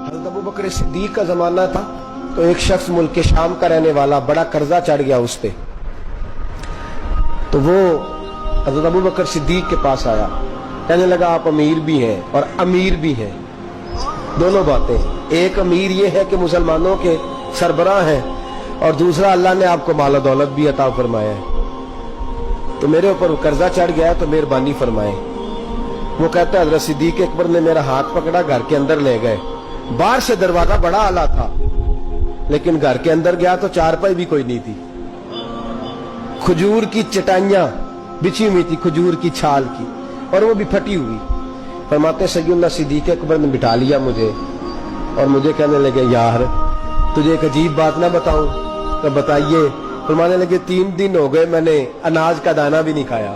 हज़रत अबू बकर सिद्दीक का ज़माना था तो एक शख्स मुल्क के शाम का रहने वाला, बड़ा कर्जा चढ़ गया उस पे। तो वो हज़रत अबू बकर सिद्दीक के पास आया, कहने लगा आप अमीर भी हैं और अमीर भी हैं, दोनों बातें। एक अमीर ये है कि मुसलमानों के सरबराह हैं, और दूसरा अल्लाह ने आपको माल दौलत भी अता फरमाया है, तो मेरे ऊपर कर्जा चढ़ गया है तो मेहरबानी फरमाए। वो कहता है हज़रत सिद्दीक अकबर ने मेरा हाथ पकड़ा, घर के अंदर ले गए। बाहर से दरवाजा बड़ा आला था, लेकिन घर के अंदर गया तो चारपाई भी कोई नहीं थी, खजूर की चटाइयां बिछी हुई थी, खजूर की छाल की, और वो भी फटी हुई। फरमाते सैयदना सिद्दीक अकबर ने बिठा लिया मुझे, और मुझे कहने लगे यार तुझे एक अजीब बात ना बताऊं? तो बताइए। फरमाने लगे 3 दिन हो गए मैंने अनाज का दाना भी नहीं खाया,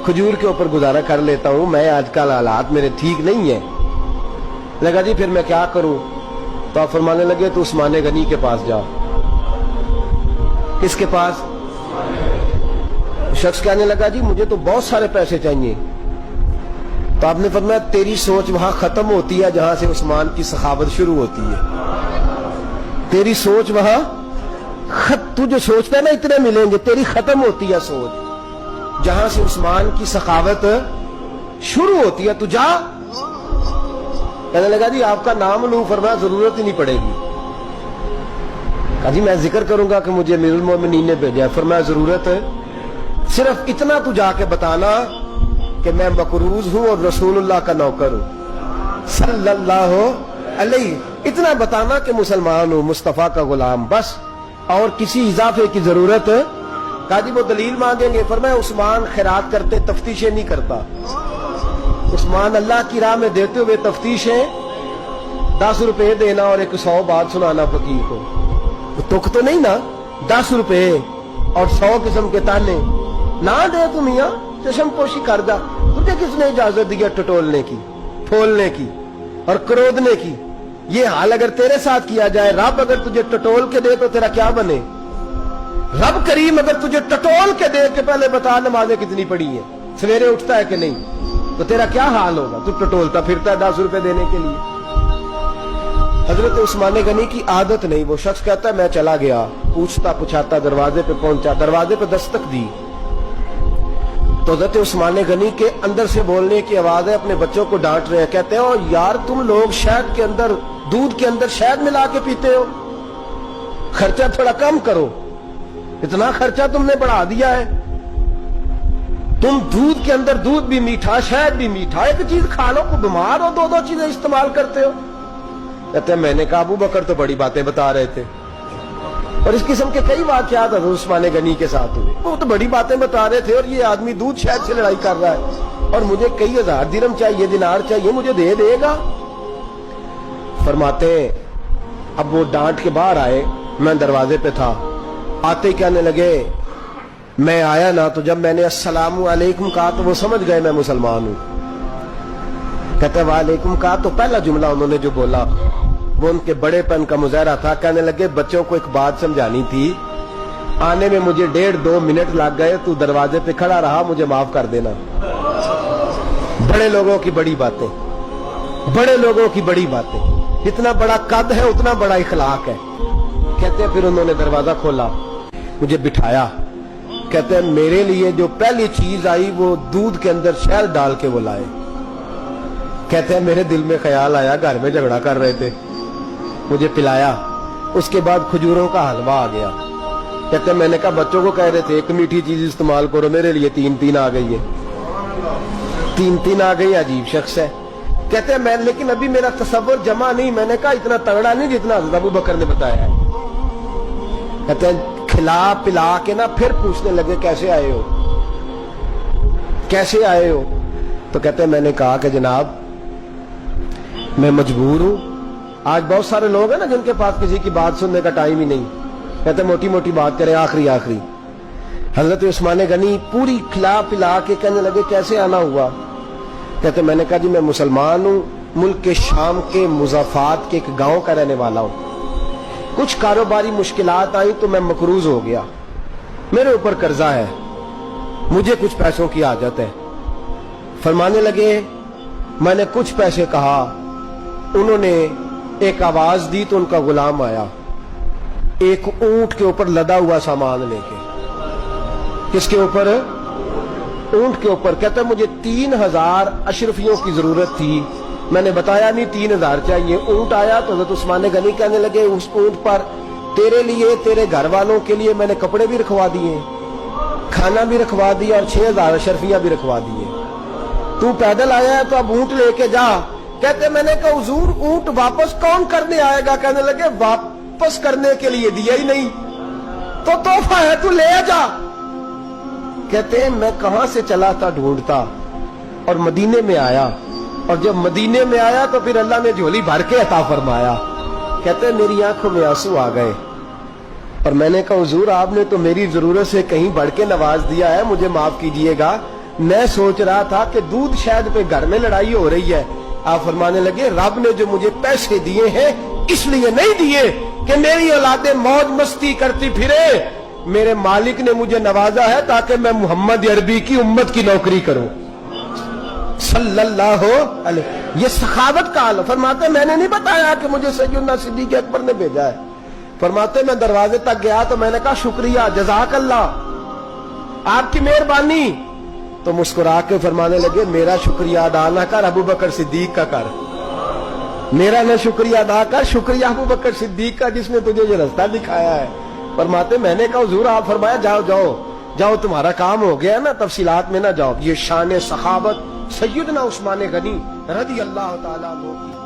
खजूर के ऊपर गुजारा कर लेता हूं मैं, आजकल हालात मेरे ठीक नहीं है। लगा जी फिर मैं क्या करूं? तो आप फरमाने लगे तो उस्मान गनी के पास जा। किसके पास? शख्स कहने लगा जी मुझे तो बहुत सारे पैसे चाहिए। तो आपने फरमाया तेरी सोच वहां खत्म होती है जहां से उस्मान की सखावत शुरू होती है। तेरी सोच वहां तू जो सोचता है ना इतने मिलेंगे, तेरी खत्म होती है सोच जहां से उस्मान की सखावत शुरू होती है। तू जा। कहने लगा जी आपका नाम लूं? फरमाया जरूरत ही नहीं पड़ेगी। कहा जी मैं जिक्र करूंगा कि मुझे अमीरुल मोमिनीन ने भेजा। फरमाया जरूरत है, सिर्फ इतना तू जाके बताना कि मैं मकरूज हूं और रसूलुल्लाह का नौकर हूं सल्लल्लाहु अलैहि। इतना बताना कि मुसलमान हूं, मुस्तफा का गुलाम, बस, और किसी इजाफे की जरूरत। कहा जी वो दलील मांगेंगे। फरमाया उस्मान खैरात करते तफ्तीशें नहीं करता, उस्मान अल्लाह की राह में देते हुए तफ्तीशें 10 रुपए देना और 100 बात सुनाना फकीर को, तो तुक तो नहीं ना? 10 रुपए और 100 किस्म के ताने ना दे तुम मियां, चश्म पोशी कर जा। तुझे किसने इजाजत दी है टटोलने की, फोलने की और क्रोधने की? ये हाल अगर तेरे साथ किया जाए, रब अगर तुझे टटोल के दे तो तेरा क्या बने? रब करीम अगर तुझे टटोल के दे के पहले बता नमाजें कितनी पड़ी है, सवेरे उठता है कि नहीं, तो तेरा क्या हाल होगा? तू टटोलता फिरता है 10 रुपए देने के लिए। हजरत उस्मान गनी की आदत नहीं। वो शख्स कहता है मैं चला गया, पूछता पुछाता दरवाजे पे पहुंचा, दरवाजे पे दस्तक दी तो हजरत उस्मान गनी के अंदर से बोलने की आवाज है, अपने बच्चों को डांट रहे हैं। कहते हो यार तुम लोग शहद के अंदर, दूध के अंदर शहद मिला के पीते हो, खर्चा थोड़ा कम करो, इतना खर्चा तुमने बढ़ा दिया है। तुम दूध के अंदर दूध भी मीठा, शहद भी मीठा, एक चीज खा लो, को बीमार हो, 2-2 चीजें इस्तेमाल करते हो। कहते हैं मैंने कहा अबू बकर तो बड़ी बातें बता रहे थे, और इस किस्म के कई वाकयात उस्मान गनी के साथ हुए। वो तो बड़ी बातें बता रहे थे और ये आदमी दूध शहद से लड़ाई कर रहा है, और मुझे कई 1000 दिरहम चाहिए, दिनार चाहिए, मुझे दे देगा? फरमाते अब वो डांट के बाहर आए, मैं दरवाजे पे था, आते ही कहने लगे मैं आया ना तो जब मैंने अस्सलामु अलैकुम कहा तो वो समझ गए मैं मुसलमान हूं। कहते वालेकुम कहा तो पहला जुमला उन्होंने जो बोला वो उनके बड़ेपन का मुजाहरा था। कहने लगे बच्चों को एक बात समझानी थी, आने में मुझे 1.5-2 मिनट लग गए, तू दरवाजे पे खड़ा रहा, मुझे माफ कर देना। बड़े लोगों की बड़ी बातें, बड़े लोगों की बड़ी बातें, जितना बड़ा कद है उतना बड़ा इखलाक है। कहते हैं फिर उन्होंने दरवाजा खोला, मुझे बिठाया। कहते हैं मेरे लिए जो पहली चीज आई वो दूध के अंदर शहद डाल के वो लाए। कहते हैं मेरे दिल में ख्याल आया घर में झगड़ा कर रहे थे, मुझे पिलाया, उसके बाद खजूरों का हलवा आ गया। कहते हैं मैंने कहा बच्चों को कह रहे थे एक मीठी चीज इस्तेमाल करो, मेरे लिए 3-3 आ गई है, 3-3 आ गई। अजीब शख्स है। कहते हैं मैं, लेकिन अभी मेरा तसव्वुर जमा नहीं। मैंने कहा इतना तगड़ा नहीं जितना हज़रत अबू बकर ने बताया है। कहते हैं खिला पिला के ना फिर पूछने लगे कैसे आए हो, कैसे आए हो? तो कहते हैं मैंने कहा कि जनाब मैं मजबूर हूं। आज बहुत सारे लोग हैं ना जिनके पास किसी की बात सुनने का टाइम ही नहीं। कहते मोटी मोटी बात करें, आखिरी आखिरी। हजरत उस्मान गनी पूरी खिला पिला के कहने लगे कैसे आना हुआ? कहते मैंने कहा जी मैं मुसलमान हूं, मुल्क के शाम के मुज़ाफात के एक गांव का रहने वाला हूं, कुछ कारोबारी मुश्किलात आई तो मैं मकरूज हो गया, मेरे ऊपर कर्जा है, मुझे कुछ पैसों की आदत है। फरमाने लगे मैंने कुछ पैसे कहा, उन्होंने ایک آواز دی تو ان کا غلام آیا ایک اونٹ کے اوپر لدا ہوا سامان لے کے. کس کے اوپر؟ اونٹ کے اوپر. کہتا ہے مجھے 3000 اشرفیوں کی ضرورت تھی, میں نے بتایا نہیں 3000 چاہیے. اونٹ آیا تو حضرت عثمان غنی کہنے لگے اس اونٹ پر تیرے لیے تیرے گھر والوں کے لیے میں نے کپڑے بھی رکھوا دیے, کھانا بھی رکھوا دیا اور 6000 اشرفیاں بھی رکھوا دیے. تو پیدل آیا ہے تو اب اونٹ لے کے جا. کہتے میں نے کہا حضور اونٹ واپس کون کرنے آئے گا؟ کہنے لگے واپس کرنے کے لیے دیا ہی نہیں تو تحفہ ہے تو لے جا. کہتے ہیں میں کہاں سے چلا تھا ڈھونڈتا اور مدینے میں آیا, اور جب مدینے میں آیا تو پھر اللہ نے جھولی بھر کے عطا فرمایا. کہتے ہیں میری آنکھوں میں آنسو آ گئے اور میں نے کہا حضور آپ نے تو میری ضرورت سے کہیں بڑھ کے نواز دیا ہے, مجھے معاف کیجئے گا. میں سوچ رہا تھا کہ دودھ شاید پہ گھر میں لڑائی ہو رہی ہے. آپ فرمانے لگے رب نے جو مجھے پیسے دیے ہیں اس لیے نہیں دیے کہ میری اولادیں موج مستی کرتی پھرے, میرے مالک نے مجھے نوازا ہے تاکہ میں محمد عربی کی امت کی نوکری کروں صلی اللہ علیہ. یہ سخاوت کا حال. فرماتے میں نے نہیں بتایا کہ مجھے سیدنا صدیق اکبر نے بھیجا ہے. فرماتے میں دروازے تک گیا تو میں نے کہا شکریہ جزاک اللہ آپ کی مہربانی. تو مسکرا کے فرمانے لگے میرا شکریہ ادا نہ کر, ابو بکر صدیق کا کر. میرا نہ شکریہ ادا کر, شکریہ ابو بکر صدیق کا جس نے تجھے یہ رستہ دکھایا ہے. فرماتے میں نے کہا حضور آپ فرمایا جاؤ جاؤ جاؤ تمہارا کام ہو گیا نا, تفصیلات میں نہ جاؤ. یہ شان سخاوت سیدنا عثمان غنی رضی اللہ تعالیٰ عنہ.